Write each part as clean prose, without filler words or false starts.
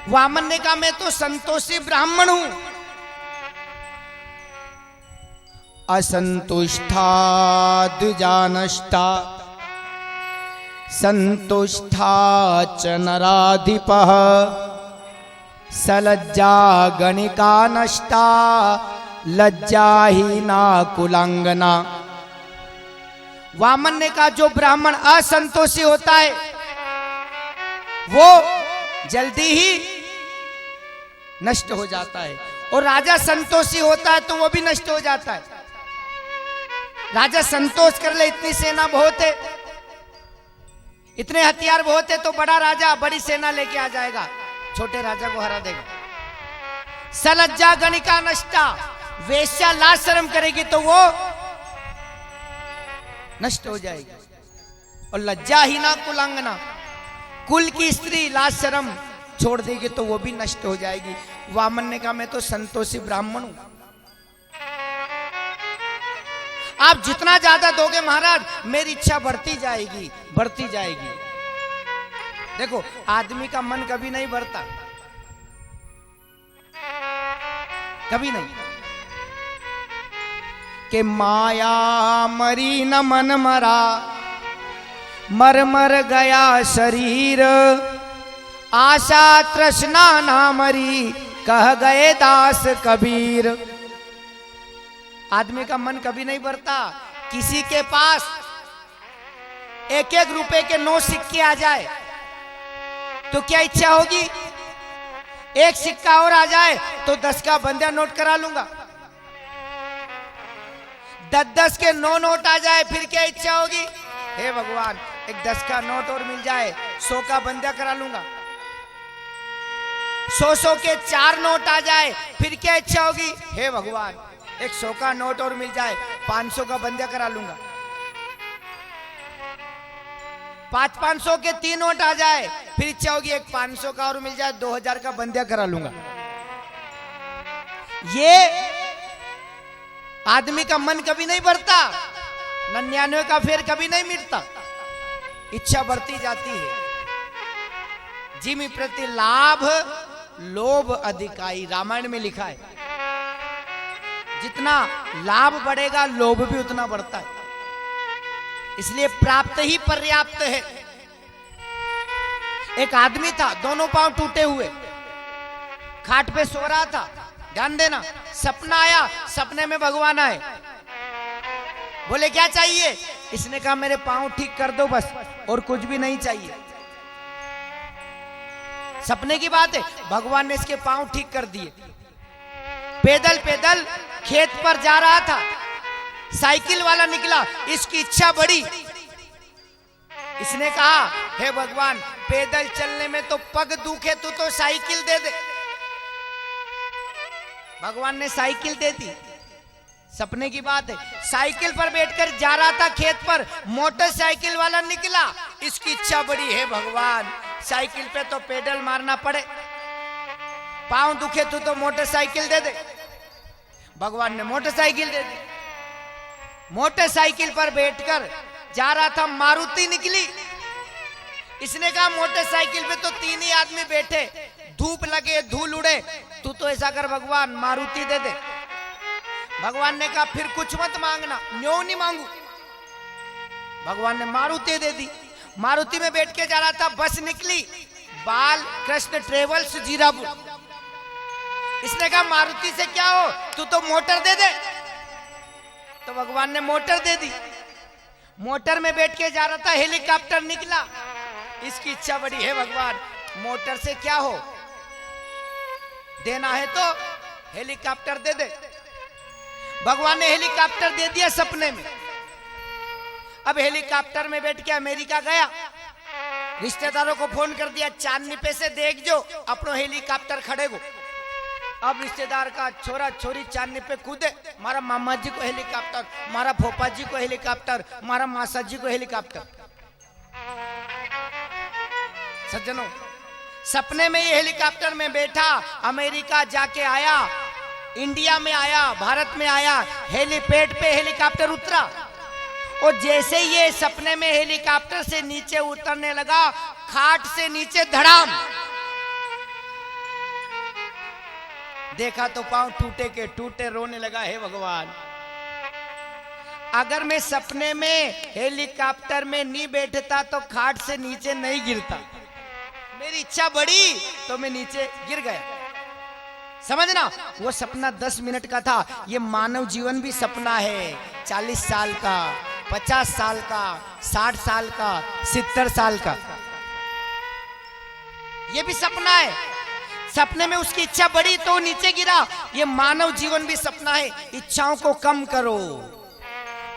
वामन ने कहा मैं तो संतोषी ब्राह्मण हूं। असंतुष्टा द्विजानष्टा संतुष्टा च नराधिपः सलज्जा गणिका नष्टा लज्जाहीना कुलांगना। वामन ने कहा जो ब्राह्मण असंतोषी होता है वो जल्दी ही नष्ट हो जाता है, और राजा संतोषी होता है तो वो भी नष्ट हो जाता है। राजा संतोष कर ले, इतनी सेना बहुत है, इतने हथियार बहुत है, तो बड़ा राजा बड़ी सेना लेके आ जाएगा, छोटे राजा को हरा देगा। सलज्जा गणिका नष्टा, वेश्या लाज शर्म करेगी तो वो नष्ट हो जाएगी, और लज्जाहीना कुलांगना, कुल की स्त्री लाज शर्म छोड़ देगी तो वो भी नष्ट हो जाएगी। वामन ने कहा मैं तो संतोषी ब्राह्मण हूं। आप जितना ज्यादा दोगे महाराज मेरी इच्छा बढ़ती जाएगी, बढ़ती जाएगी। देखो आदमी का मन कभी नहीं बढ़ता, कभी नहीं। कि माया मरी न मन मरा, मर मर गया शरीर, आशा तृष्णा ना मरी, कह गए दास कबीर। आदमी का मन कभी नहीं बढ़ता। किसी के पास एक एक रुपए के 9 सिक्के आ जाए तो क्या इच्छा होगी? एक सिक्का और आ जाए तो 10 का बंदिया नोट करा लूंगा। 10-10 के 9 नोट आ जाए फिर क्या इच्छा होगी? हे भगवान एक 10 का नोट और मिल जाए, 100 का बंदिया करा लूंगा। 100 के 4 नोट आ जाए फिर क्या इच्छा होगी? हे भगवान एक 100 का नोट और मिल जाए, 500 का बंदिया करा लूंगा। 500 के 3 नोट आ जाए फिर इच्छा होगी एक 500 का और मिल जाए, 2000 का बंदिया करा लूंगा। ये आदमी का मन कभी नहीं बढ़ता, 99 का फेर कभी नहीं मिटता, इच्छा बढ़ती जाती है। जिमि प्रति लाभ लोभ अधिकाई, रामायण में लिखा है। जितना लाभ बढ़ेगा लोभ भी उतना बढ़ता है, इसलिए प्राप्त ही पर्याप्त है। एक आदमी था, दोनों पांव टूटे हुए, खाट पे सो रहा था। ध्यान देना, सपना आया, सपने में भगवान आए, बोले क्या चाहिए? इसने कहा मेरे पांव ठीक कर दो बस, और कुछ भी नहीं चाहिए। सपने की बात है, भगवान ने इसके पांव ठीक कर दिए। पैदल पैदल खेत पर जा रहा था, साइकिल वाला निकला, इसकी इच्छा बढ़ी। इसने कहा हे भगवान पैदल चलने में तो पग दुखे, तू तो साइकिल दे दे। भगवान ने साइकिल दे दी। सपने की बात है, साइकिल पर बैठकर जा रहा था खेत पर, मोटरसाइकिल वाला निकला, इसकी इच्छा बढ़ी, हे भगवान साइकिल पे तो पेडल मारना पड़े, पांव दुखे तू तो मोटरसाइकिल दे दे। भगवान ने मोटरसाइकिल दे दी। मोटरसाइकिल पर बैठकर जा रहा था, मारुति निकली। इसने कहा मोटरसाइकिल पे तो 3 ही आदमी बैठे, धूप लगे धूल उड़े, तू तो ऐसा कर भगवान मारुति दे दे। भगवान ने कहा फिर कुछ मत मांगना, न्यों नहीं मांगू। भगवान ने मारुति दे दी। मारुति में बैठ के जा रहा था, बस निकली, बाल कृष्ण ट्रेवल्स जीरापुर। इसने कहा मारुति से क्या हो, तू तो मोटर दे दे। तो भगवान ने मोटर दे दी। मोटर में बैठ के जा रहा था, हेलीकॉप्टर निकला, इसकी इच्छा बढ़ी, है भगवान मोटर से क्या हो, देना है तो हेलीकॉप्टर दे दे। भगवान ने हेलीकॉप्टर दे दिया सपने में। अब हेलीकॉप्टर में बैठ के अमेरिका गया, रिश्तेदारों को फोन कर दिया, चांदनी पे से देख जो अपनो हेलीकॉप्टर खड़े को। अब रिश्तेदार का छोरा छोरी चांदनी पे कूदे, मारा मामा जी को हेलीकॉप्टर, मारा फोपा जी को हेलीकॉप्टर, मारा मासा जी को हेलीकॉप्टर। सज्जनों सपने में ये हेलीकॉप्टर में बैठा, अमेरिका जाके आया, इंडिया में आया, भारत में आया, हेलीपैड पे हेलीकॉप्टर उतरा, और जैसे ये सपने में हेलीकॉप्टर से नीचे उतरने लगा, खाट से नीचे धड़ाम, देखा तो पांव टूटे के टूटे, रोने लगा, हे भगवान अगर मैं सपने में हेलीकॉप्टर में नहीं बैठता तो खाट से नीचे नहीं गिरता। मेरी इच्छा बढ़ी तो मैं नीचे गिर गया। समझना, वो सपना 10 मिनट का था। ये मानव जीवन भी सपना है। 40 साल का, 50 साल का, 60 साल का, 70 साल का, ये भी सपना है। सपने में उसकी इच्छा बढ़ी तो नीचे गिरा। ये मानव जीवन भी सपना है। इच्छाओं को कम करो,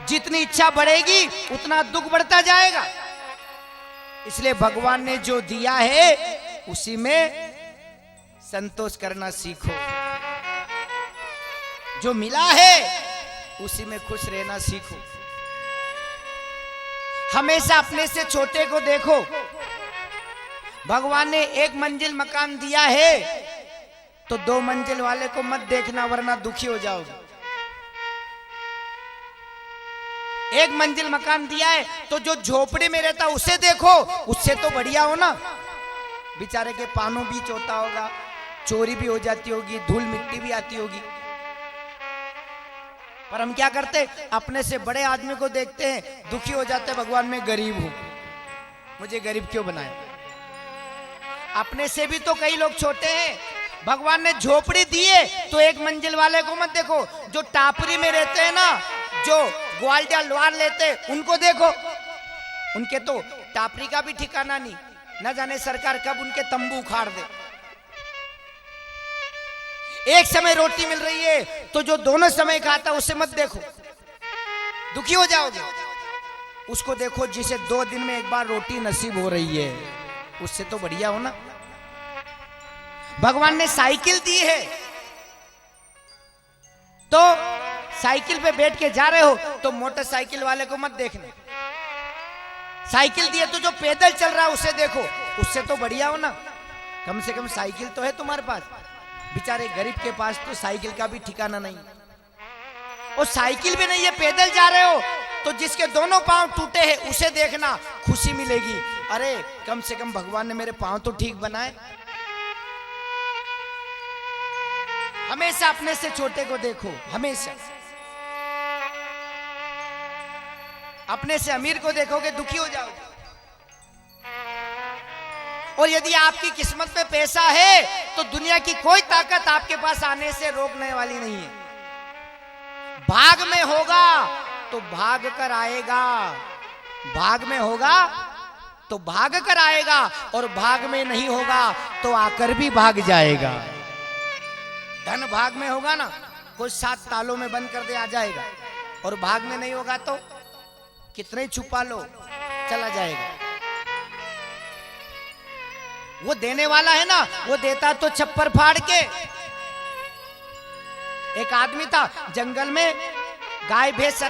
जितनी इच्छा बढ़ेगी उतना दुख बढ़ता जाएगा। इसलिए भगवान ने जो दिया है उसी में संतोष करना सीखो। जो मिला है उसी में खुश रहना सीखो। हमेशा अपने से छोटे को देखो। भगवान ने 1 मंजिल मकान दिया है तो 2 मंजिल वाले को मत देखना, वरना दुखी हो जाओगे। 1 मंजिल मकान दिया है तो जो झोपड़ी में रहता उसे देखो, उससे तो बढ़िया हो ना। बेचारे के पानों बीच होता होगा, चोरी भी हो जाती होगी, धूल मिट्टी भी आती होगी, पर हम क्या करते, अपने से बड़े आदमी को देखते हैं, दुखी हो जाते, भगवान मैं गरीब हूं, मुझे गरीब क्यों बनाया। अपने से भी तो कई लोग छोटे हैं। भगवान ने झोपड़ी दी है तो 1 मंजिल वाले को मत देखो। जो टापरी में रहते हैं ना, जो ग्वालियर लोहार लेते, उनको देखो। उनके तो टापरी का भी ठिकाना नहीं, न जाने सरकार कब उनके तंबू उखाड़ दे। एक समय रोटी मिल रही है तो जो दोनों समय खाता उसे मत देखो, दुखी हो जाओगे। उसको देखो जिसे 2 दिन में एक बार रोटी नसीब हो रही है, उससे तो बढ़िया हो ना। भगवान ने साइकिल दी है तो साइकिल पे बैठ के जा रहे हो तो मोटरसाइकिल वाले को मत देखना। साइकिल दी है तो जो पैदल चल रहा है उसे देखो, उससे तो बढ़िया हो ना। कम से कम साइकिल तो है तुम्हारे पास। बेचारे गरीब के पास तो साइकिल का भी ठिकाना नहीं, और साइकिल भी नहीं है, पैदल जा रहे हो तो जिसके दोनों पांव टूटे हैं उसे देखना, खुशी मिलेगी। अरे कम से कम भगवान ने मेरे पांव तो ठीक बनाए। हमेशा अपने से छोटे को देखो, हमेशा। अपने से अमीर को देखोगे दुखी हो जाओगे। और यदि आपकी किस्मत में पैसा है तो दुनिया की कोई ताकत आपके पास आने से रोकने वाली नहीं है। भाग में होगा तो भाग कर आएगा, भाग में होगा तो भाग कर आएगा, और भाग में नहीं होगा तो आकर भी भाग जाएगा। धन भाग में होगा ना, कोई 7 तालों में बंद कर दे आ जाएगा, और भाग में नहीं होगा तो कितने छुपा लो चला जाएगा। वो देने वाला है ना, वो देता तो छप्पर फाड़ के। एक आदमी था जंगल में, गाय भैंस